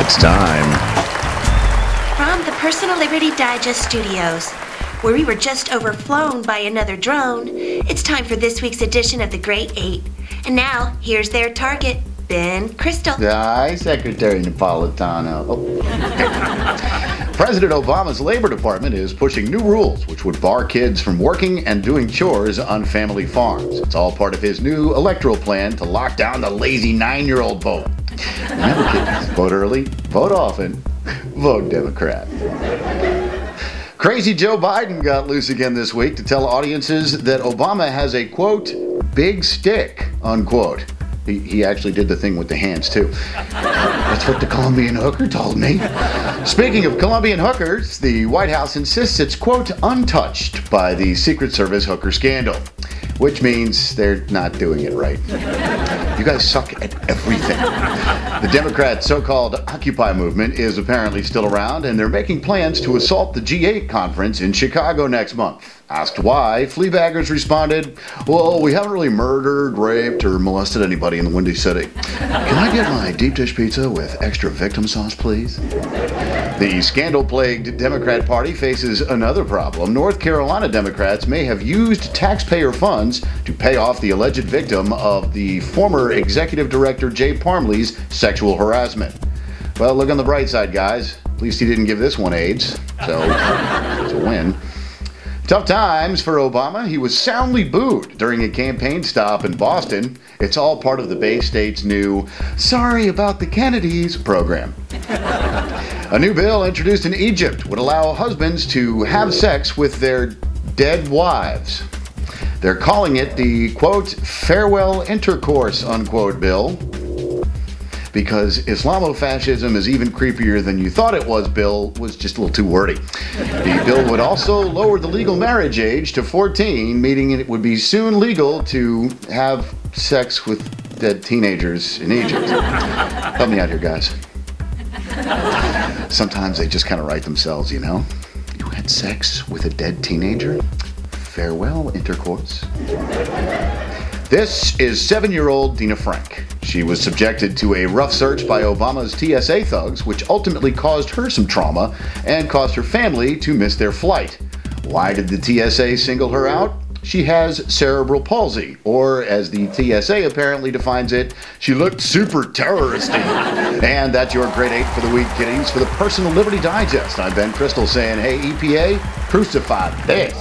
It's time. From the Personal Liberty Digest Studios, where we were just overflown by another drone, it's time for this week's edition of The Great Eight. And now, here's their target, Ben Crystal. Hi, Secretary Napolitano. President Obama's Labor Department is pushing new rules which would bar kids from working and doing chores on family farms. It's all part of his new electoral plan to lock down the lazy 9-year-old vote. Remember, kids, vote early, vote often, vote Democrat. Crazy Joe Biden got loose again this week to tell audiences that Obama has a, quote, big stick, unquote. He actually did the thing with the hands, too. That's what the Colombian hooker told me. Speaking of Colombian hookers, the White House insists it's, quote, untouched by the Secret Service hooker scandal, which means they're not doing it right. You guys suck at everything. The Democrat so-called Occupy movement is apparently still around, and they're making plans to assault the G8 conference in Chicago next month. Asked why, fleabaggers responded, well, we haven't really murdered, raped, or molested anybody in the Windy City. Can I get my deep dish pizza with extra victim sauce, please? The scandal-plagued Democrat Party faces another problem. North Carolina Democrats may have used taxpayer funds to pay off the alleged victim of the former executive director Jay Parmley's sexual harassment. Well, look on the bright side, guys. At least he didn't give this one AIDS, so it's a win. Tough times for Obama. He was soundly booed during a campaign stop in Boston. It's all part of the Bay State's new Sorry About the Kennedys program. A new bill introduced in Egypt would allow husbands to have sex with their dead wives. They're calling it the, quote, farewell intercourse, unquote, bill. Because Islamofascism is even creepier than you thought it was, Bill was just a little too wordy. The bill would also lower the legal marriage age to 14, meaning it would be soon legal to have sex with dead teenagers in Egypt. Help me out here, guys. Sometimes they just kind of write themselves, you know? You had sex with a dead teenager? Farewell intercourse. This is 7-year-old Dina Frank. She was subjected to a rough search by Obama's TSA thugs, which ultimately caused her some trauma and caused her family to miss their flight. Why did the TSA single her out? She has cerebral palsy, or as the TSA apparently defines it, she looked super terroristy. And that's your grade 8 for the week, kiddies. For the Personal Liberty Digest, I'm Ben Crystal saying, hey, EPA, crucify this.